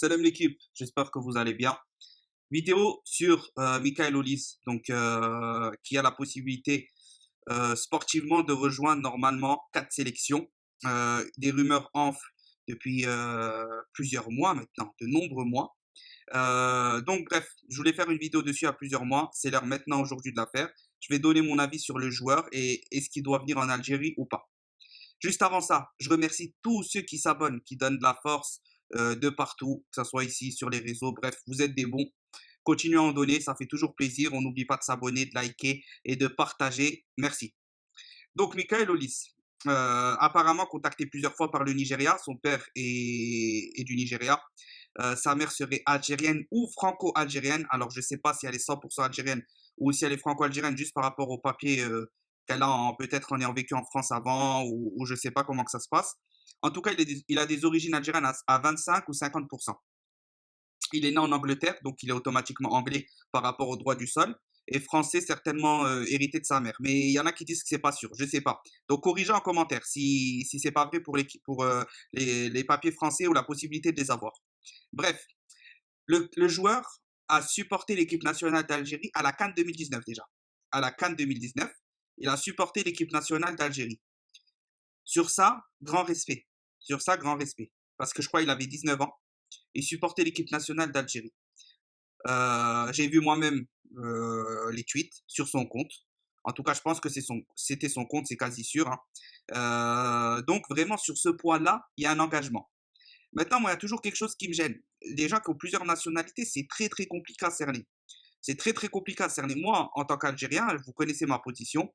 Salam l'équipe, j'espère que vous allez bien. Vidéo sur Michael Olise, qui a la possibilité sportivement de rejoindre normalement 4 sélections. Des rumeurs enflent depuis plusieurs mois maintenant, de nombreux mois. Bref, je voulais faire une vidéo dessus à plusieurs mois. C'est l'heure maintenant aujourd'hui de la faire. Je vais donner mon avis sur le joueur et est-ce qu'il doit venir en Algérie ou pas. Juste avant ça, je remercie tous ceux qui s'abonnent, qui donnent de la force de partout, que ce soit ici, sur les réseaux. Bref, vous êtes des bons. Continuez à en donner, ça fait toujours plaisir. On n'oublie pas de s'abonner, de liker et de partager. Merci. Donc, Michael Olis, apparemment contacté plusieurs fois par le Nigeria, son père est du Nigeria. Sa mère serait algérienne ou franco-algérienne. Alors, je ne sais pas si elle est 100% algérienne ou si elle est franco-algérienne, juste par rapport au papier qu'elle a, peut-être en ayant vécu en France avant, ou je ne sais pas comment que ça se passe. En tout cas, il a des origines algériennes à 25 ou 50%. Il est né en Angleterre, donc il est automatiquement anglais par rapport au droit du sol, et français certainement hérité de sa mère. Mais il y en a qui disent que c'est pas sûr, je sais pas. Donc corrigez en commentaire si c'est pas vrai pour, les papiers français ou la possibilité de les avoir. Bref, le joueur a supporté l'équipe nationale d'Algérie à la CAN 2019 déjà. À la CAN 2019, il a supporté l'équipe nationale d'Algérie. Sur ça, grand respect. Sur ça, grand respect. Parce que je crois qu'il avait 19 ans. Il supportait l'équipe nationale d'Algérie. J'ai vu moi-même les tweets sur son compte. En tout cas, je pense que c'était son compte, c'est quasi sûr, hein. Donc vraiment, sur ce point-là, il y a un engagement. Maintenant, moi, il y a toujours quelque chose qui me gêne. Les gens qui ont plusieurs nationalités, c'est très, très compliqué à cerner. C'est très, très compliqué à cerner. Moi, en tant qu'Algérien, vous connaissez ma position,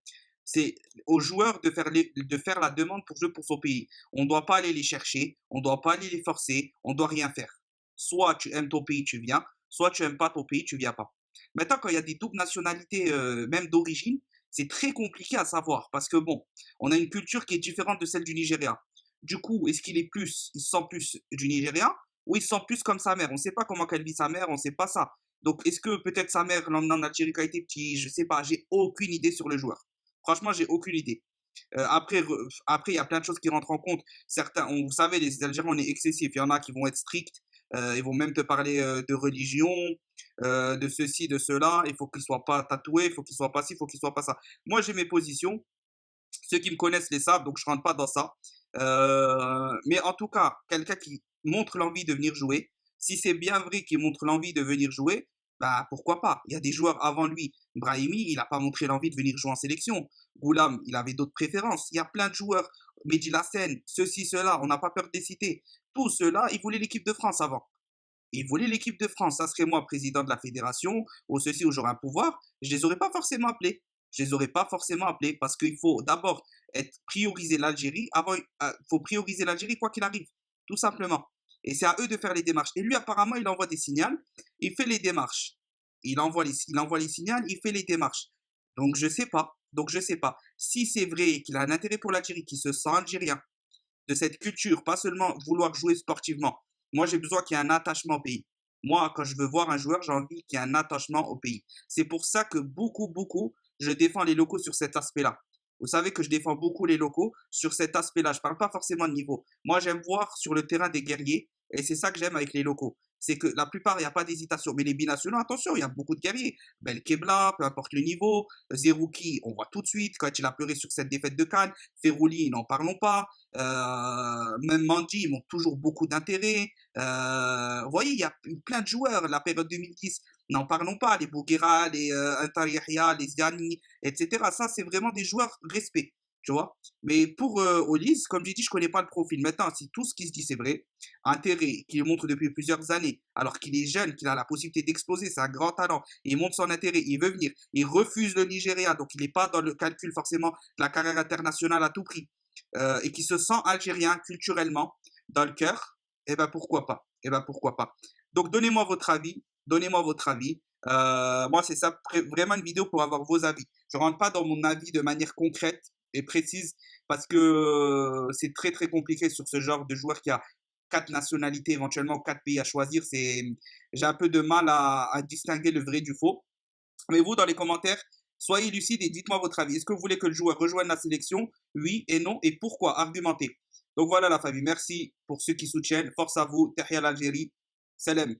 c'est aux joueurs de faire la demande pour jouer pour son pays. On ne doit pas aller les chercher, on ne doit pas aller les forcer, on ne doit rien faire. Soit tu aimes ton pays, tu viens, soit tu aimes pas ton pays, tu viens pas. Maintenant, quand il y a des doubles nationalités, même d'origine, c'est très compliqué à savoir parce que bon, on a une culture qui est différente de celle du Nigeria. Du coup, est-ce il se sent plus du Nigeria ou il se sent plus comme sa mère? On ne sait pas comment qu'elle vit sa mère, on ne sait pas ça. Donc, est-ce que peut-être sa mère l'emmène en Algérie quand il était petit? Je sais pas, j'ai aucune idée sur le joueur. Franchement, j'ai aucune idée. Après, il y a plein de choses qui rentrent en compte. Certains, vous savez, les Algériens, on est excessifs. Il y en a qui vont être stricts. Ils vont même te parler de religion, de ceci, de cela. Il faut qu'il soit pas tatoué, il faut qu'il soit pas ci, il faut qu'il soit pas ça. Moi, j'ai mes positions. Ceux qui me connaissent les savent, donc je rentre pas dans ça. Mais en tout cas, quelqu'un qui montre l'envie de venir jouer, si c'est bien vrai qu'il montre l'envie de venir jouer, bah pourquoi pas. Il y a des joueurs avant lui. Brahimi, il n'a pas montré l'envie de venir jouer en sélection. Goulam, il avait d'autres préférences. Il y a plein de joueurs. Mehdi Lassène, ceci, cela, on n'a pas peur de les citer. Tout cela, ils voulaient l'équipe de France avant. Ils voulaient l'équipe de France. Ça serait moi, président de la fédération, ou ceci, où j'aurais un pouvoir. Je les aurais pas forcément appelés. Je les aurais pas forcément appelés parce qu'il faut d'abord prioriser l'Algérie. Avant, faut prioriser l'Algérie quoi qu'il arrive, tout simplement. Et c'est à eux de faire les démarches. Et lui, apparemment, il envoie des signaux, il fait les démarches. Il envoie les signaux, il fait les démarches. Donc je sais pas. Donc je sais pas. Si c'est vrai qu'il a un intérêt pour l'Algérie, qu'il se sent algérien, de cette culture, pas seulement vouloir jouer sportivement. Moi, j'ai besoin qu'il y ait un attachement au pays. Moi, quand je veux voir un joueur, j'ai envie qu'il y ait un attachement au pays. C'est pour ça que beaucoup, je défends les locaux sur cet aspect-là. Vous savez que je défends beaucoup les locaux sur cet aspect-là. Je ne parle pas forcément de niveau. Moi, j'aime voir sur le terrain des guerriers et c'est ça que j'aime avec les locaux. C'est que la plupart, il n'y a pas d'hésitation. Mais les binationaux, attention, il y a beaucoup de guerriers. Belkebla, peu importe le niveau. Zerouki, on voit tout de suite quand il a pleuré sur cette défaite de Cannes. Ferrouli, n'en parlons pas. Même Mandi, ils montrent toujours beaucoup d'intérêt. Vous voyez, il y a plein de joueurs. La période 2010, n'en parlons pas. Les Bouguera, les Inter Yahya, les Ziani, etc. Ça, c'est vraiment des joueurs respect. Tu vois. Mais pour Olise, comme j'ai dit, je connais pas le profil. Maintenant, si tout ce qui se dit c'est vrai, intérêt qu'il montre depuis plusieurs années, alors qu'il est jeune, qu'il a la possibilité d'exploser, c'est un grand talent, et il montre son intérêt, il veut venir, il refuse le Nigeria, donc il n'est pas dans le calcul forcément de la carrière internationale à tout prix, et qui se sent algérien culturellement, dans le cœur, eh ben pourquoi pas. Eh ben pourquoi pas. Donc donnez-moi votre avis, donnez-moi votre avis. Moi, c'est ça, vraiment une vidéo pour avoir vos avis. Je rentre pas dans mon avis de manière concrète et précise parce que c'est très très compliqué sur ce genre de joueur qui a 4 nationalités, éventuellement 4 pays à choisir. J'ai un peu de mal à distinguer le vrai du faux. Mais vous, dans les commentaires, soyez lucides et dites-moi votre avis. Est-ce que vous voulez que le joueur rejoigne la sélection? Oui et non. Et pourquoi? Argumentez. Donc voilà la famille. Merci pour ceux qui soutiennent. Force à vous. Tahia l'Algérie. Salam.